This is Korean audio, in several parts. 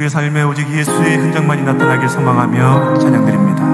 우리의 삶에 오직 예수의 흔적만이 나타나길 소망하며 찬양드립니다.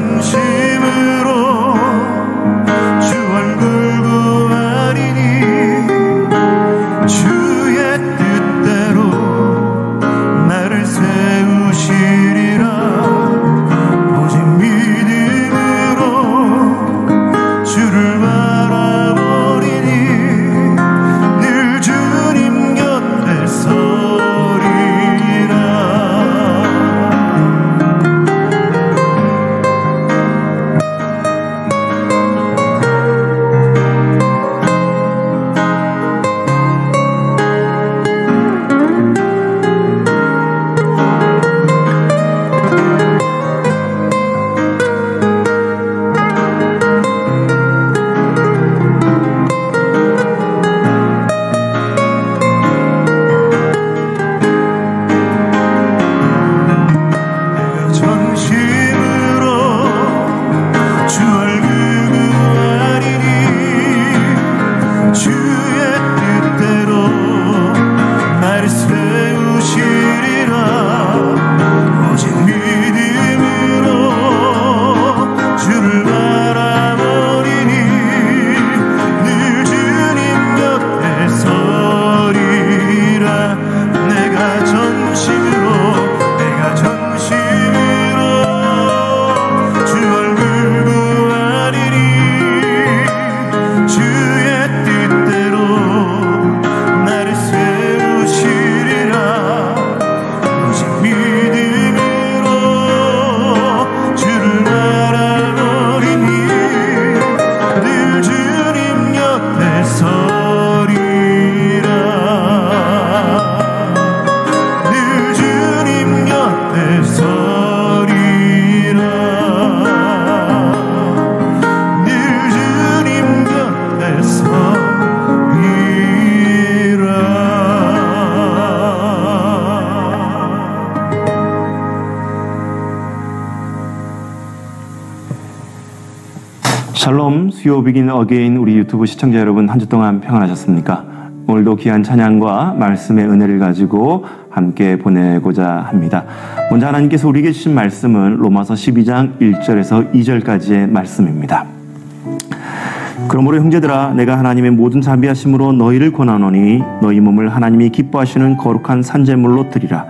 전심으로 주 얼굴 구하리니 주의 뜻대로 나를 세우시리라. 오직 믿음으로 주를 바라보리니 늘 주님 곁에 서리라. 샬롬, 수요 비긴 어게인 우리 유튜브 시청자 여러분, 한 주 동안 평안하셨습니까? 오늘도 귀한 찬양과 말씀의 은혜를 가지고 함께 보내고자 합니다. 먼저 하나님께서 우리에게 주신 말씀은 로마서 12장 1절에서 2절까지의 말씀입니다. 그러므로 형제들아, 내가 하나님의 모든 자비하심으로 너희를 권하노니 너희 몸을 하나님이 기뻐하시는 거룩한 산제물로 드리라.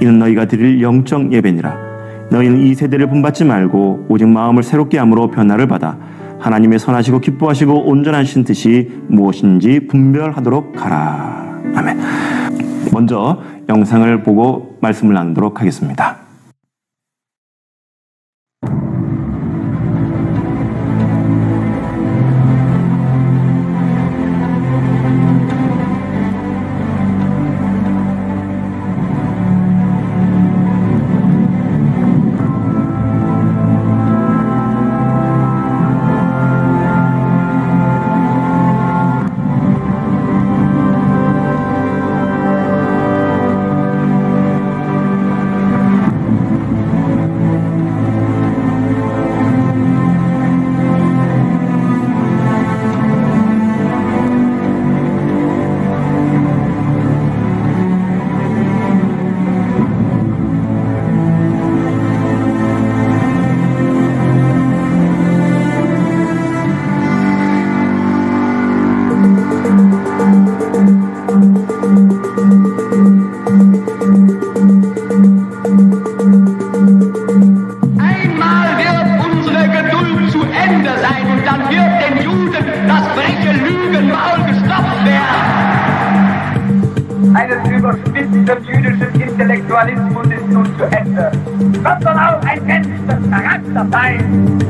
이는 너희가 드릴 영적 예배니라. 너희는 이 세대를 본받지 말고 오직 마음을 새롭게 함으로 변화를 받아 하나님의 선하시고 기뻐하시고 온전하신 뜻이 무엇인지 분별하도록 하라. 아멘. 먼저 영상을 보고 말씀을 나누도록 하겠습니다. Intellektualismus ist nun zu Ende. Gott soll auch ein Mensch des Charakters sein.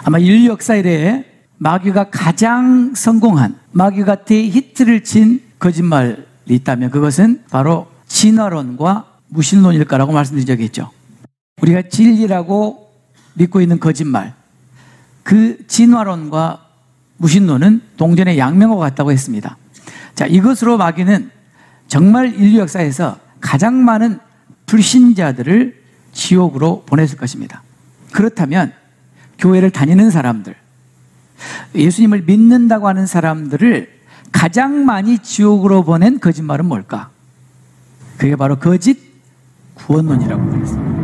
아마 인류 역사 이래에 마귀가 가장 성공한, 마귀가 대히트를 친 거짓말이 있다면 그것은 바로 진화론과 무신론일 거라고 말씀드린 적이 있죠. 우리가 진리라고 믿고 있는 거짓말, 그 진화론과 무신론은 동전의 양면과 같다고 했습니다. 자, 이것으로 마귀는 정말 인류 역사에서 가장 많은 불신자들을 지옥으로 보냈을 것입니다. 그렇다면 교회를 다니는 사람들, 예수님을 믿는다고 하는 사람들을 가장 많이 지옥으로 보낸 거짓말은 뭘까? 그게 바로 거짓 구원론이라고 말했습니다.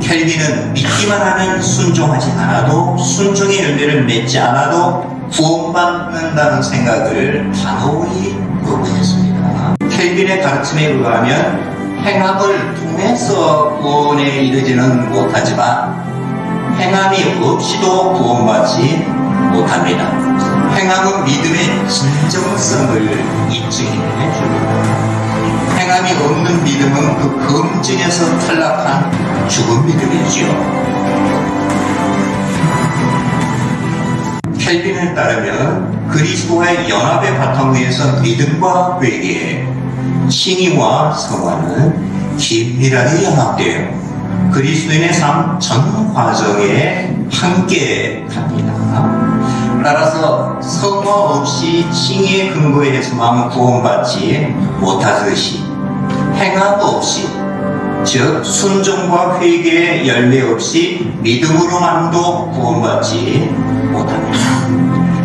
켈빈은 믿기만 하면 순종하지 않아도, 순종의 열매를 맺지 않아도 구원받는다는 생각을 단호히 거부했습니다. 켈빈의 가르침에 의하면 행함을 통해서 구원에 이르지는 못하지만 행함이 없이도 구원받지 못합니다. 행함은 믿음의 진정성을 입증해 줍니다. 행함이 없는 믿음은 그 검증에서 탈락한 죽은 믿음이지요. 켈빈에 따르면 그리스도와의 연합의 바탕 위에서 믿음과 회개, 칭의와 성화는 긴밀하게 연합되어 그리스도인의 삶 전 과정에 함께 갑니다. 따라서 성화 없이 칭의의 근거에서만 구원받지 못하듯이 행함 없이, 즉 순종과 회개의 열매 없이 믿음으로만도 구원받지 못합니다.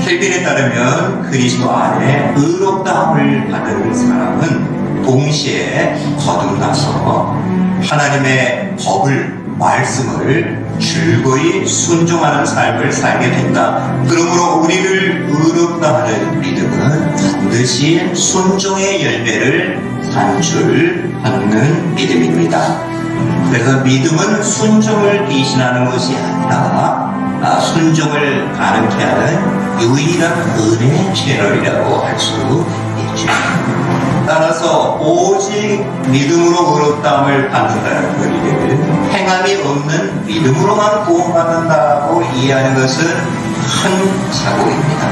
켈빈에 따르면 그리스도 안에 의롭다함을 받은 사람은 동시에 거듭나서 하나님의 법을, 말씀을 즐거이 순종하는 삶을 살게 된다. 그러므로 우리를 의롭다 하는 믿음은 반드시 순종의 열매를 산출하는 믿음입니다. 그래서 믿음은 순종을 대신하는 것이 아니라 순종을 가능케 하는 유일한 은혜 채널이라고 할 수 있죠. 따라서 오직 믿음으로 의롭다함을 받는다는 우리들은 행함이 없는 믿음으로만 구원받는다고 이해하는 것은 큰 사고입니다.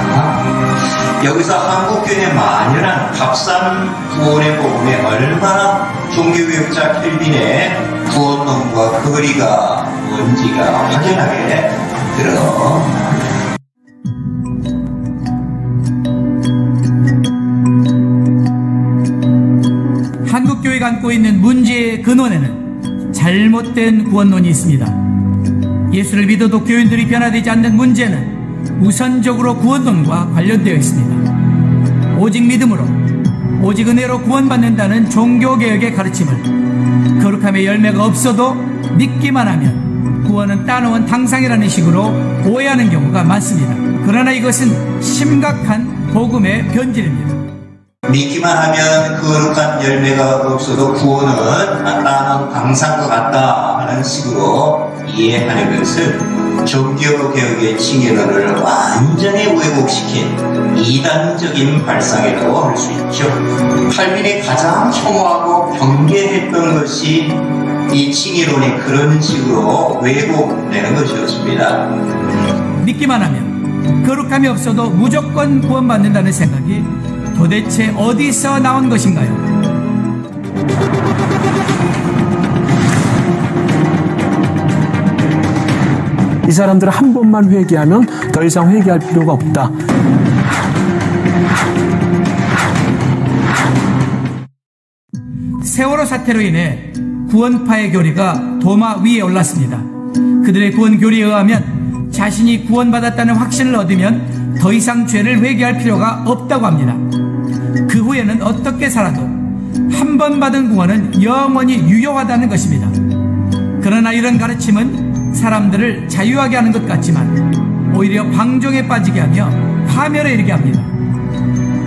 여기서 한국교회의 만연한 값싼 구원의 복음에 얼마나 종교개혁자 켈빈의 구원론과 거리가 뭔지가 확연하게 드러납니다. 한국교회가 안고 있는 문제의 근원에는 잘못된 구원론이 있습니다. 예수를 믿어도 교인들이 변화되지 않는 문제는 우선적으로 구원론과 관련되어 있습니다. 오직 믿음으로, 오직 은혜로 구원받는다는 종교개혁의 가르침을 거룩함의 열매가 없어도 믿기만 하면 구원은 따놓은 당상이라는 식으로 오해하는 경우가 많습니다. 그러나 이것은 심각한 복음의 변질입니다. 믿기만 하면 거룩한 열매가 없어도 구원은 따놓은 당상과 같다 하는 식으로 이해하는 것은 종교개혁의 칭의론을 완전히 왜곡시킨 이단적인 발상이라고 할 수 있죠. 칼빈이 가장 혐오하고 경계했던 것이 이 칭의론이 그런 식으로 왜곡되는 것이었습니다. 믿기만 하면 거룩함이 없어도 무조건 구원받는다는 생각이 도대체 어디서 나온 것인가요? 이 사람들은 한 번만 회개하면 더 이상 회개할 필요가 없다. 세월호 사태로 인해 구원파의 교리가 도마 위에 올랐습니다. 그들의 구원 교리에 의하면 자신이 구원받았다는 확신을 얻으면 더 이상 죄를 회개할 필요가 없다고 합니다. 그 후에는 어떻게 살아도 한 번 받은 구원은 영원히 유효하다는 것입니다. 그러나 이런 가르침은 사람들을 자유하게 하는 것 같지만 오히려 방종에 빠지게 하며 파멸에 이르게 합니다.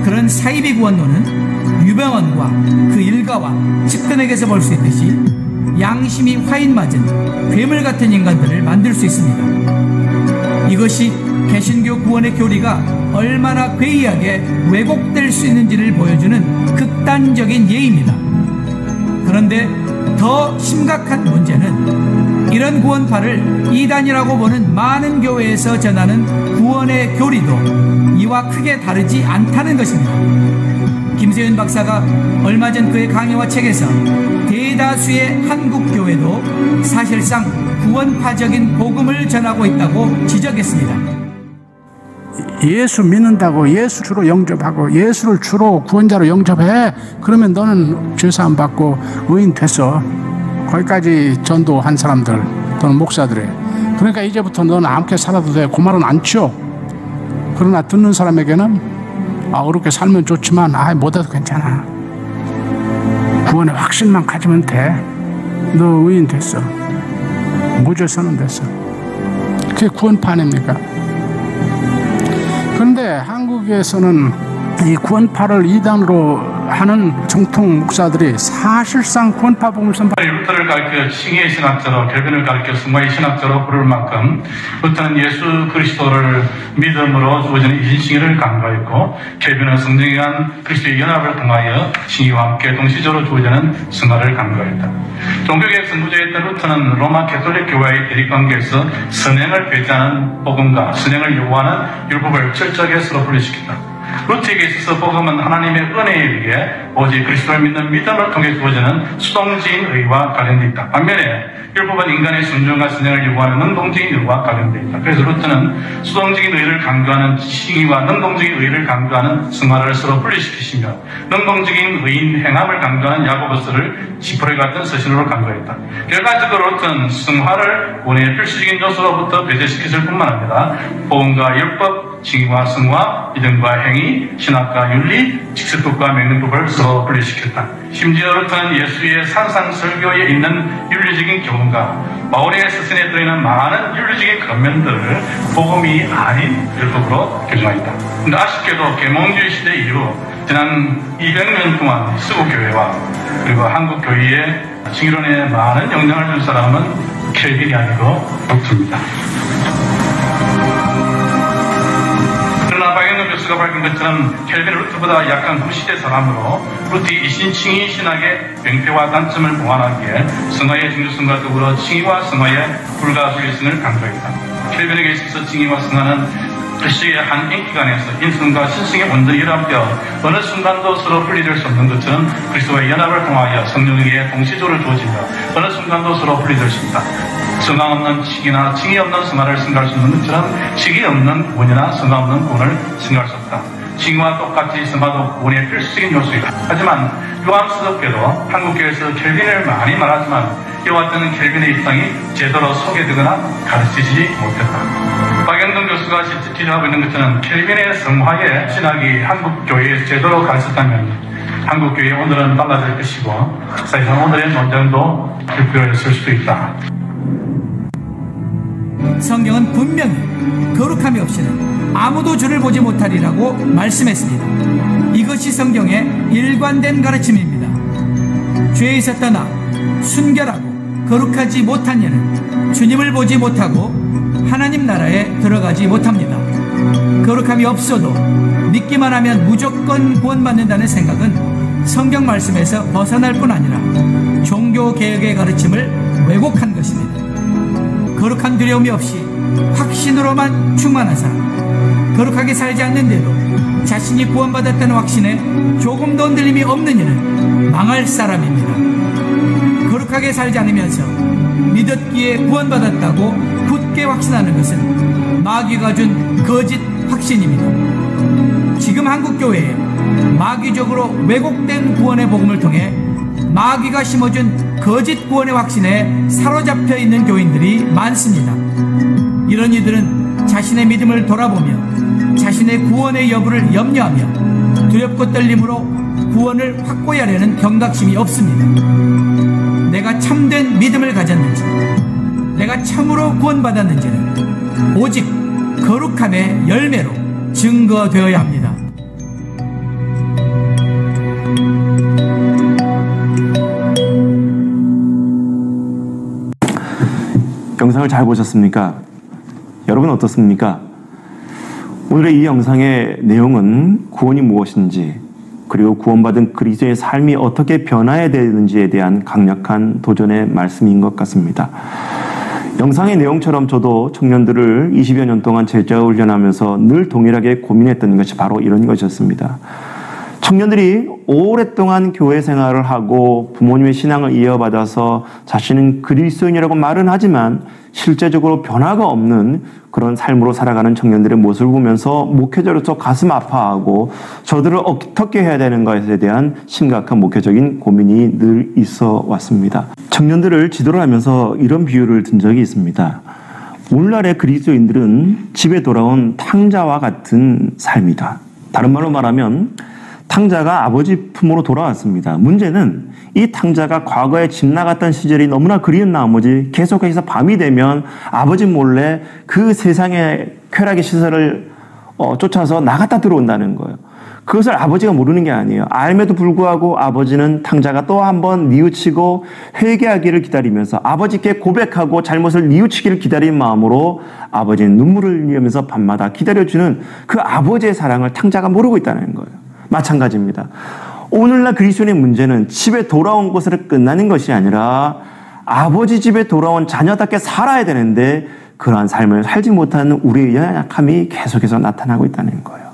그런 사이비 구원론은 유병언과 그 일가와 측근에게서 볼 수 있듯이 양심이 화인 맞은 괴물 같은 인간들을 만들 수 있습니다. 이것이 개신교 구원의 교리가 얼마나 괴이하게 왜곡될 수 있는지를 보여주는 극단적인 예입니다. 그런데 더 심각한 문제는 이런 구원파를 이단이라고 보는 많은 교회에서 전하는 구원의 교리도 이와 크게 다르지 않다는 것입니다. 김세윤 박사가 얼마 전 그의 강의와 책에서 대다수의 한국 교회도 사실상 구원파적인 복음을 전하고 있다고 지적했습니다. 예수 믿는다고 예수 주로 영접하고 예수를 주로 구원자로 영접해. 그러면 너는 죄사함 받고 의인 됐어. 거기까지 전도한 사람들 또는 목사들이. 그러니까 이제부터 너는 아무렇게 살아도 돼. 그 말은 안 치워. 그러나 듣는 사람에게는 어렵게 살면 좋지만 못해도 괜찮아. 구원의 확신만 가지면 돼. 너 의인 됐어. 무죄선언 됐어. 그게 구원파 아닙니까? 그런데 한국에서는 이 구원파를 이단으로 하는 정통 목사들이 사실상 구원파 복음을 선포하는 루터를 가르쳐 칭의의 신학자로, 켈빈을 가르쳐 승화의 신학자로 부를 만큼 루터는 예수 그리스도를 믿음으로 주어지는 이신칭의를 강조했고, 켈빈은 성령에 의한 그리스도의 연합을 통하여 칭의와 함께 동시적으로 주어지는 승화를 강조했다. 종교개혁 선구자였던 루터는 로마 가톨릭 교회의 대립관계에서 선행을 배제하는 복음과 선행을 요구하는 율법을 철저하게 서로 분리시켰다. 루터에게 있어서 복음은 하나님의 은혜에 의해 오직 그리스도를 믿는 믿음을 통해 주어지는 수동적인 의와 관련되어 있다. 반면에 율법은 인간의 순종과 선행을 요구하는 능동적인 의와 관련되어 있다. 그래서 루터는 수동적인 의를 강조하는 칭의와 능동적인 의를 강조하는 승화를 서로 분리시키시며, 능동적인 의인 행함을 강조하는 야고보서를 지푸라기 같은 서신으로 강조했다. 결과적으로 루터는 승화를 구원의 필수적인 요소로부터 배제시켰을 뿐만 아니라 복음과 율법, 칭의와 승화, 믿음과 행위, 신학과 윤리, 직설법과 명령법을 서로 분리시켰다. 심지어 루터는 예수의 산상설교에 있는 윤리적인 교훈과 바울의 서신에 들어있는 많은 윤리적인 권면들을 복음이 아닌 율법으로 규정하였다. 그런데 아쉽게도 계몽주의 시대 이후 지난 200년 동안 서구교회와 그리고 한국교회에 칭의론에 많은 영향을 준 사람은 켈빈이 아니고 루터입니다. 박영근 교수가 밝힌 것처럼 켈빈은 루터보다 약간 후시대 사람으로 루터의 이신칭의 신학의 명태와 단점을 보완하기에 승화의 중요성과 더불어 칭의와 승화의 불가분리성을 강조했다. 켈빈에게 있어서 칭의와 승화는 글씨의 한 인기관에서 인성과 신성의 온전히 연합되어 어느 순간도 서로 분리될 수 없는 것처럼 그리스도와의 연합을 통하여 성령에게 동시적으로 주어지며 어느 순간도 서로 분리될 수 있다. 성강 없는 칭의나 칭의 없는 승화를 생각할 수 있는 것처럼 칭의 없는 구원이나 성강 없는 구원을 생각할 수 없다. 칭의와 똑같이 승화도 구원의 필수적인 요소이다. 하지만 유감스럽게도 한국교회에서 켈빈을 많이 말하지만 이와 같은 켈빈의 입장이 제대로 소개되거나 가르치지 못했다. 박영근 교수가 지적하고 있는 것처럼 켈빈의 성화의 신학이 한국교회에서 제대로 가르쳤다면 한국교회의 오늘은 달라질 것이고 사실상 오늘의 논쟁도 불교에 설 수도 있다. 성경은 분명히 거룩함이 없이는 아무도 주를 보지 못하리라고 말씀했습니다. 이것이 성경의 일관된 가르침입니다. 죄에서 떠나 순결하고 거룩하지 못한 이는 주님을 보지 못하고 하나님 나라에 들어가지 못합니다. 거룩함이 없어도 믿기만 하면 무조건 구원받는다는 생각은 성경 말씀에서 벗어날 뿐 아니라 종교개혁의 가르침을 왜곡한 것입니다. 거룩한 두려움이 없이 확신으로만 충만한 사람, 거룩하게 살지 않는데도 자신이 구원받았다는 확신에 조금도 흔들림이 없는 이는 망할 사람입니다. 거룩하게 살지 않으면서 믿었기에 구원받았다고 굳게 확신하는 것은 마귀가 준 거짓 확신입니다. 지금 한국교회에 마귀적으로 왜곡된 구원의 복음을 통해 마귀가 심어준 거짓 구원의 확신에 사로잡혀 있는 교인들이 많습니다. 이런 이들은 자신의 믿음을 돌아보며 자신의 구원의 여부를 염려하며 두렵고 떨림으로 구원을 확고히 하려는 경각심이 없습니다. 내가 참된 믿음을 가졌는지, 내가 참으로 구원받았는지는 오직 거룩함의 열매로 증거되어야 합니다. 영상을 잘 보셨습니까? 여러분 어떻습니까? 오늘의 이 영상의 내용은 구원이 무엇인지, 그리고 구원받은 그리스도의 삶이 어떻게 변화해야 되는지에 대한 강력한 도전의 말씀인 것 같습니다. 영상의 내용처럼 저도 청년들을 20여 년 동안 제자 훈련하면서 늘 동일하게 고민했던 것이 바로 이런 것이었습니다. 청년들이 오랫동안 교회 생활을 하고 부모님의 신앙을 이어받아서 자신은 그리스도인이라고 말은 하지만 실제적으로 변화가 없는 그런 삶으로 살아가는 청년들의 모습을 보면서 목회자로서 가슴 아파하고 저들을 어떻게 해야 되는 것에 대한 심각한 목회적인 고민이 늘 있어 왔습니다. 청년들을 지도를 하면서 이런 비유를 든 적이 있습니다. 오늘날의 그리스도인들은 집에 돌아온 탕자와 같은 삶이다. 다른 말로 말하면 탕자가 아버지 품으로 돌아왔습니다. 문제는 이 탕자가 과거에 집 나갔던 시절이 너무나 그리운 나머지 계속해서 밤이 되면 아버지 몰래 그 세상의 쾌락의 시설을 쫓아서 나갔다 들어온다는 거예요. 그것을 아버지가 모르는 게 아니에요. 알매도 불구하고 아버지는 탕자가 또 한 번 뉘우치고 회개하기를 기다리면서 아버지께 고백하고 잘못을 뉘우치기를 기다리는 마음으로 아버지는 눈물을 흘리면서 밤마다 기다려주는 그 아버지의 사랑을 탕자가 모르고 있다는 거예요. 마찬가지입니다. 오늘날 그리스도인의 문제는 집에 돌아온 것으로 끝나는 것이 아니라 아버지 집에 돌아온 자녀답게 살아야 되는데 그러한 삶을 살지 못하는 우리의 연약함이 계속해서 나타나고 있다는 거예요.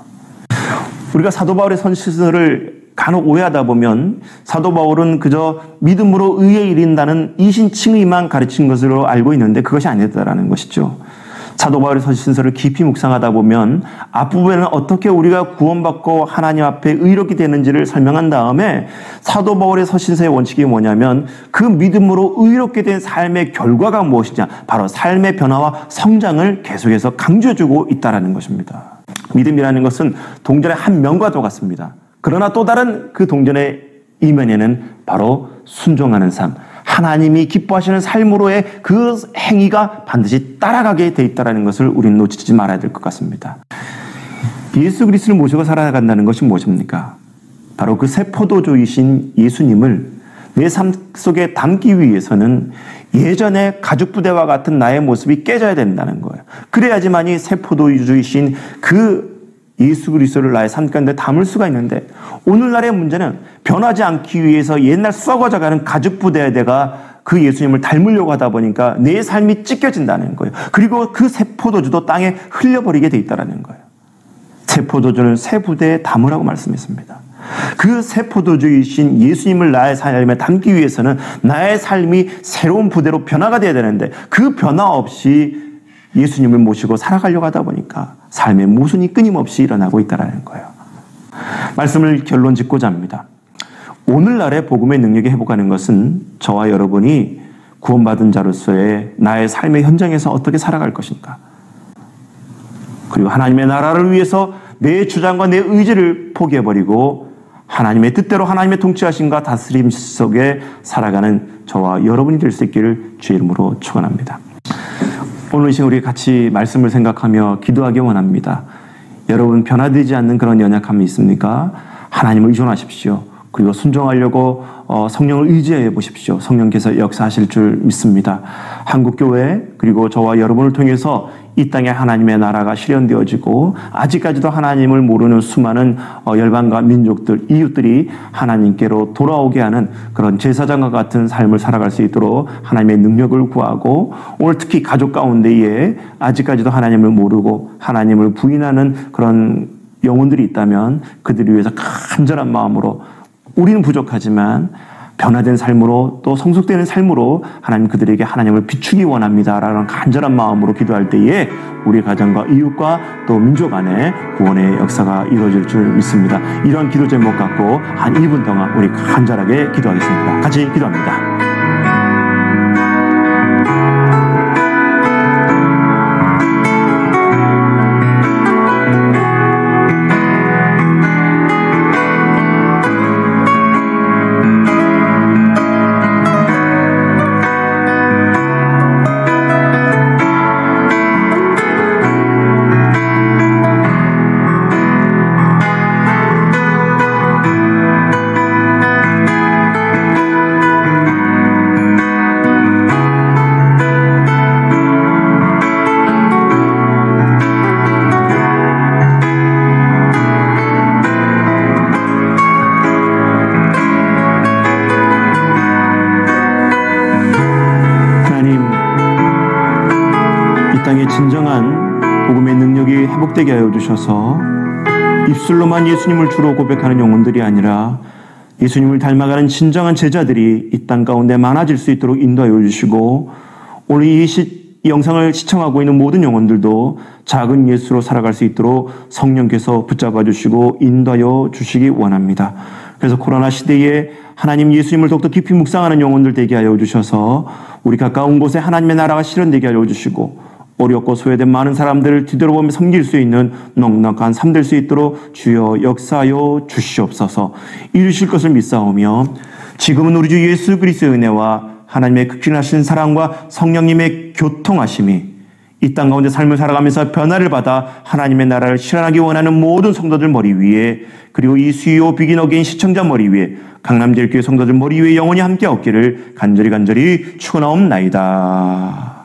우리가 사도 바울의 선시설을 간혹 오해하다 보면 사도 바울은 그저 믿음으로 의에 이른다는 이신칭의만 가르친 것으로 알고 있는데 그것이 아니었다라는 것이죠. 사도 바울의 서신서를 깊이 묵상하다 보면 앞부분에는 어떻게 우리가 구원받고 하나님 앞에 의롭게 되는지를 설명한 다음에 사도 바울의 서신서의 원칙이 뭐냐면 그 믿음으로 의롭게 된 삶의 결과가 무엇이냐, 바로 삶의 변화와 성장을 계속해서 강조해주고 있다는 것입니다. 믿음이라는 것은 동전의 한 면과 똑같습니다. 그러나 또 다른 그 동전의 이면에는 바로 순종하는 삶, 하나님이 기뻐하시는 삶으로의 그 행위가 반드시 따라가게 돼 있다는 것을 우리는 놓치지 말아야 될 것 같습니다. 예수 그리스도를 모시고 살아간다는 것이 무엇입니까? 바로 그 새 포도주이신 예수님을 내 삶 속에 담기 위해서는 예전의 가죽부대와 같은 나의 모습이 깨져야 된다는 거예요. 그래야지만이 새 포도주이신 그 예수 그리스도를 나의 삶 가운데 담을 수가 있는데 오늘날의 문제는 변하지 않기 위해서 옛날 썩어져가는 가죽부대에 내가 그 예수님을 닮으려고 하다 보니까 내 삶이 찢겨진다는 거예요. 그리고 그 새 포도주도 땅에 흘려버리게 돼 있다는 거예요. 새 포도주는 새 부대에 담으라고 말씀했습니다. 그 새 포도주이신 예수님을 나의 삶에 담기 위해서는 나의 삶이 새로운 부대로 변화가 돼야 되는데 그 변화 없이 예수님을 모시고 살아가려고 하다 보니까 삶의 모순이 끊임없이 일어나고 있다는 거예요. 말씀을 결론 짓고자 합니다. 오늘날의 복음의 능력이 회복하는 것은 저와 여러분이 구원받은 자로서의 나의 삶의 현장에서 어떻게 살아갈 것인가, 그리고 하나님의 나라를 위해서 내 주장과 내 의지를 포기해버리고 하나님의 뜻대로 하나님의 통치하심과 다스림 속에 살아가는 저와 여러분이 될 수 있기를 주의 이름으로 축원합니다. 오늘 이 시간 우리 같이 말씀을 생각하며 기도하기 원합니다. 여러분 변화되지 않는 그런 연약함이 있습니까? 하나님을 의존하십시오. 그리고 순종하려고 성령을 의지해 보십시오. 성령께서 역사하실 줄 믿습니다. 한국교회 그리고 저와 여러분을 통해서 이 땅에 하나님의 나라가 실현되어지고 아직까지도 하나님을 모르는 수많은 열방과 민족들, 이웃들이 하나님께로 돌아오게 하는 그런 제사장과 같은 삶을 살아갈 수 있도록 하나님의 능력을 구하고, 오늘 특히 가족 가운데에 아직까지도 하나님을 모르고 하나님을 부인하는 그런 영혼들이 있다면 그들을 위해서 간절한 마음으로 우리는 부족하지만 변화된 삶으로 또 성숙되는 삶으로 하나님 그들에게 하나님을 비추기 원합니다라는 간절한 마음으로 기도할 때에 우리 가정과 이웃과 또 민족 안에 구원의 역사가 이루어질 줄 믿습니다. 이런 기도 제목 갖고 한 1분 동안 우리 간절하게 기도하겠습니다. 같이 기도합니다. 진정한 복음의 능력이 회복되게 하여 주셔서 입술로만 예수님을 주로 고백하는 영혼들이 아니라 예수님을 닮아가는 진정한 제자들이 이 땅 가운데 많아질 수 있도록 인도하여 주시고, 오늘 이 영상을 시청하고 있는 모든 영혼들도 작은 예수로 살아갈 수 있도록 성령께서 붙잡아 주시고 인도하여 주시기 원합니다. 그래서 코로나 시대에 하나님 예수님을 더욱더 깊이 묵상하는 영혼들 되게 하여 주셔서 우리 가까운 곳에 하나님의 나라가 실현되게 하여 주시고, 어렵고 소외된 많은 사람들을 뒤돌아보며 섬길 수 있는 넉넉한 삶 될 수 있도록 주여 역사하여 주시옵소서. 이루실 것을 믿사오며, 지금은 우리 주 예수 그리스도의 은혜와 하나님의 극진하신 사랑과 성령님의 교통하심이 이 땅 가운데 삶을 살아가면서 변화를 받아 하나님의 나라를 실현하기 원하는 모든 성도들 머리 위에, 그리고 이 수요 비긴 어게인 시청자 머리 위에, 강남제일교회 성도들 머리 위에 영원히 함께 없기를 간절히 축원하옵나이다.